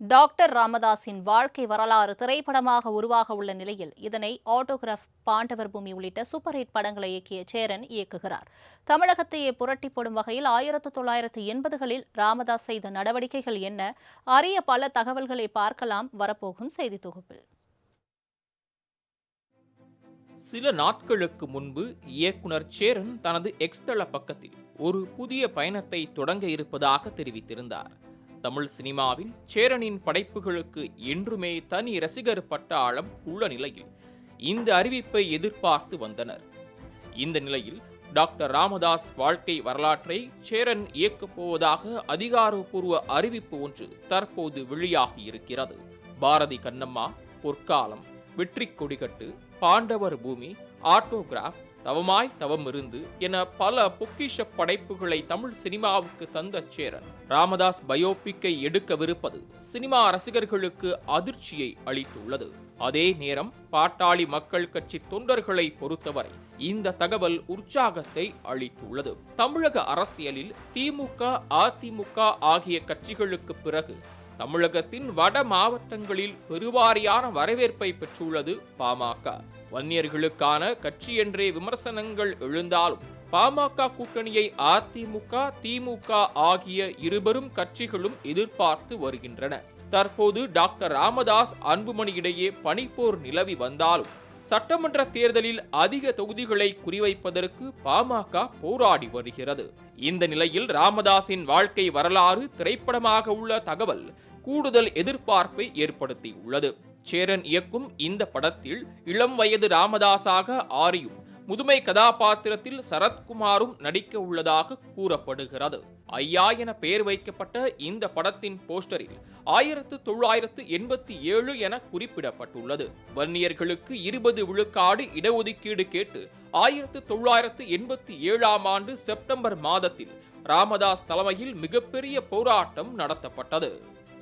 Doctor ராமதாஸின் வாழ்க்கை வரலாறு திரைப்படமாக உருவாக உள்ள நிலையில் இதனை ஆட்டோகிராஃப், பாண்டவர் பூமி உள்ளிட்ட சூப்பர் ஹிட் படங்களை இயக்கிய சேரன் இயக்குகிறார். தமிழகத்தையே புரட்டி போடும் வகையில் 1980களில் ராமதாஸ் செய்த நடவடிக்கைகள் என்ன? அரிய பல தகவல்களை பார்க்கலாம் வரப்போகும் செய்தி தொகுப்பில். சில நாட்களுக்கு முன்பு இயக்குனர் சேரன் தனது எக்ஸ் தள பக்கத்தில் ஒரு புதிய பயணத்தை தொடங்க இருப்பதாக தெரிவித்திருந்தார். தமிழ் சினிமாவின் சேரனின் படைப்புகளுக்கு என்றுமே தனி ரசிகர் பட்டாளம் உள்ள நிலையில் இந்த அறிவிப்பை எதிர்பார்த்து வந்தனர். இந்த நிலையில் டாக்டர் ராமதாஸ் வாழ்க்கை வரலாற்றை சேரன் இயக்கப் போவதாக அதிகாரப்பூர்வ அறிவிப்பு ஒன்று தற்போது வெளியாகி இருக்கிறது. பாரதி கண்ணம்மா, பொற்காலம், வெற்றி கொடிகட்டு, பாண்டவர் பூமி, ஆட்டோகிராஃப், தவமாய் தவமிருந்து என பல பொக்கிஷ படைப்புகளை தமிழ் சினிமாவுக்கு தந்த சேரன் ராமதாஸ் பயோபிக்கை எடுக்கவிருப்பது சினிமா ரசிகர்களுக்கு அதிர்ச்சியை அளித்துள்ளது. அதே நேரம் பாட்டாளி மக்கள் கட்சி தொண்டர்களை பொறுத்தவரை இந்த தகவல் உற்சாகத்தை அளித்துள்ளது. தமிழக அரசியலில் திமுக, அதிமுக ஆகிய கட்சிகளுக்கு பிறகு தமிழகத்தின் வட மாவட்டங்களில் பெருவாரியான வரவேற்பை பெற்றுள்ளது பாமக. வன்னியர்களுக்கான கட்சி என்றே விமர்சனங்கள் எழுந்தாலும் பாமக கூட்டணியை அதிமுக, திமுக ஆகிய இருபெரும் கட்சிகளும் எதிர்பார்த்து வருகின்றன. தற்போது டாக்டர் ராமதாஸ், அன்புமணி இடையே பனிப்போர் நிலவி வந்தாலும் சட்டமன்ற தேர்தலில் அதிக தொகுதிகளை குறிவைப்பதற்கு பாமக போராடி வருகிறது. இந்த நிலையில் ராமதாஸின் வாழ்க்கை வரலாறு திரைப்படமாக உள்ள தகவல் கூடுதல் எதிர்பார்ப்பை ஏற்படுத்தியுள்ளது. சேரன் இயக்கும் இந்த படத்தில் இளம் வயது ராமதாஸாக ஆரியும், முதுமை கதாபாத்திரத்தில் சரத்குமாரும் நடிக்க உள்ளதாக கூறப்படுகிறது. ஐயா என பெயர் வைக்கப்பட்ட இந்த படத்தின் போஸ்டரில் 1987 என குறிப்பிடப்பட்டுள்ளது. வன்னியர்களுக்கு 20 விழுக்காடு இடஒதுக்கீடு கேட்டு 1987ஆம் ஆண்டு செப்டம்பர் மாதத்தில் ராமதாஸ் தலைமையில் மிகப்பெரிய போராட்டம் நடத்தப்பட்டது.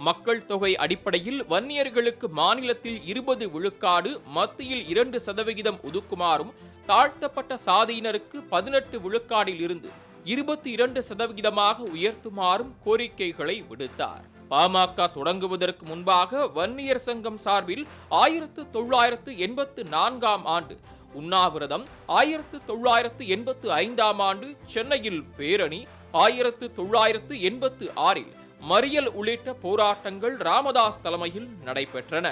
மக்கள் தொகை அடிப்படையில் வன்னியர்களுக்கு மாநிலத்தில் 20 விழுக்காடு, மத்தியில் 2% ஒதுக்குமாறும், தாழ்த்தப்பட்ட சாதியினருக்கு 18 விழுக்காடில் இருந்து 22% உயர்த்துமாறும் கோரிக்கைகளை விடுத்தார். பாமக தொடங்குவதற்கு முன்பாக வன்னியர் சங்கம் சார்பில் 1984ஆம் ஆண்டு உண்ணாவிரதம், 1985ஆம் ஆண்டு சென்னையில் பேரணி, 1986இல் மறியல் உள்ளிட்ட போராட்டங்கள் ராமதாஸ் தலைமையில் நடைபெற்றன.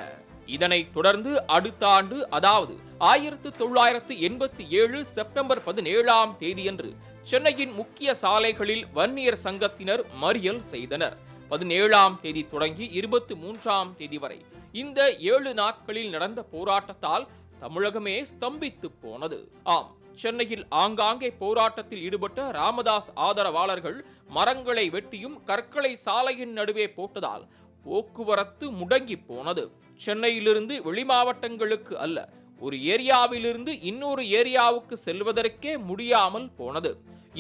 இதனைத் தொடர்ந்து அடுத்த ஆண்டு, அதாவது 1987 செப்டம்பர் 17ஆம் தேதியன்று சென்னையின் முக்கிய சாலைகளில் வன்னியர் சங்கத்தினர் மறியல் செய்தனர். 17ஆம் தேதி தொடங்கி 23ஆம் தேதி வரை இந்த 7 நாட்களில் நடந்த போராட்டத்தால் தமிழகமே ஸ்தம்பித்து போனது. ஆம், சென்னையில் ஆங்காங்கே போராட்டத்தில் ஈடுபட்ட ராமதாஸ் ஆதரவாளர்கள் மரங்களை வெட்டியும் கற்களை சாலையின் நடுவே போட்டதால் போக்குவரத்து முடங்கி போனது. சென்னையிலிருந்து வெளிமாவட்டங்களுக்கு அல்ல, ஒரு ஏரியாவிலிருந்து இன்னொரு ஏரியாவுக்கு செல்வதற்கே முடியாமல் போனது.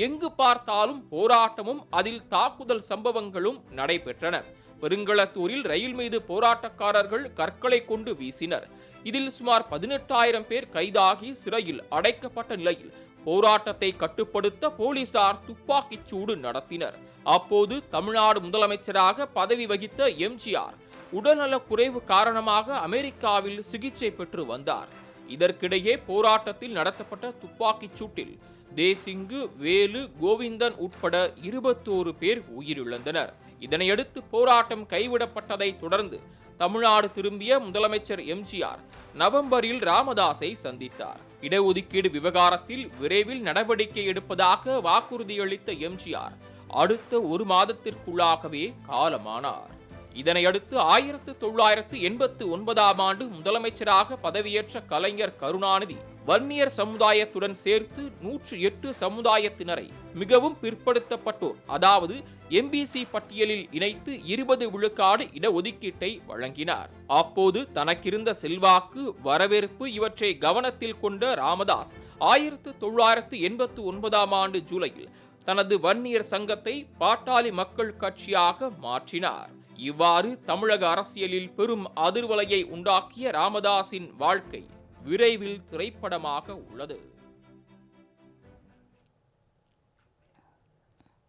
எங்கு பார்த்தாலும் போராட்டமும் அதில் தாக்குதல் சம்பவங்களும் நடைபெற்றன. பெருங்களத்தூரில் ரயில் மீது போராட்டக்காரர்கள் கற்களை கொண்டு வீசினர். இதில் சுமார் 18,000 பேர் கைதாகி சிறையில் அடைக்கப்பட்ட நிலையில் போராட்டத்தை கட்டுப்படுத்த போலீசார் துப்பாக்கிச் சூடு நடத்தினர். அப்போது தமிழ்நாடு முதலமைச்சராக பதவி வகித்த எம்ஜிஆர் உடல்நலக் குறைவு காரணமாக அமெரிக்காவில் சிகிச்சை பெற்று வந்தார். இதற்கிடையே போராட்டத்தில் நடத்தப்பட்ட துப்பாக்கிச் சூட்டில் தேசிங்கு, வேலு, கோவிந்தன் உட்பட 21 பேர் உயிரிழந்தனர். இதனையடுத்து போராட்டம் கைவிடப்பட்டதை தொடர்ந்து தமிழ்நாடு திரும்பிய முதலமைச்சர் எம்ஜிஆர் நவம்பரில் ராமதாஸை சந்தித்தார். இடஒதுக்கீடு விவகாரத்தில் விரைவில் நடவடிக்கை எடுப்பதாக வாக்குறுதியளித்த எம்ஜிஆர் அடுத்த 1 மாதத்திற்குள்ளாகவே காலமானார். இதனையடுத்து 1989ஆம் ஆண்டு முதலமைச்சராக பதவியேற்ற கலைஞர் கருணாநிதி வன்னியர் சமுதாயத்துடன் சேர்த்து 108 சமுதாயத்தினரை மிகவும் பிற்படுத்தப்பட்டோர், அதாவது எம்பிசி பட்டியலில் இணைத்து 20 விழுக்காடு இடஒதுக்கீட்டை வழங்கினார். அப்போது தனக்கிருந்த செல்வாக்கு, வரவேற்பு இவற்றை கவனத்தில் கொண்ட ராமதாஸ் 1989ஆம் ஆண்டு ஜூலையில் தனது வன்னியர் சங்கத்தை பாட்டாளி மக்கள் கட்சியாக மாற்றினார். இவ்வாறு தமிழக அரசியலில் பெரும் அதிர்வலையை உண்டாக்கிய ராமதாஸின் வாழ்க்கை விரைவில் திரைப்படமாக உள்ளது.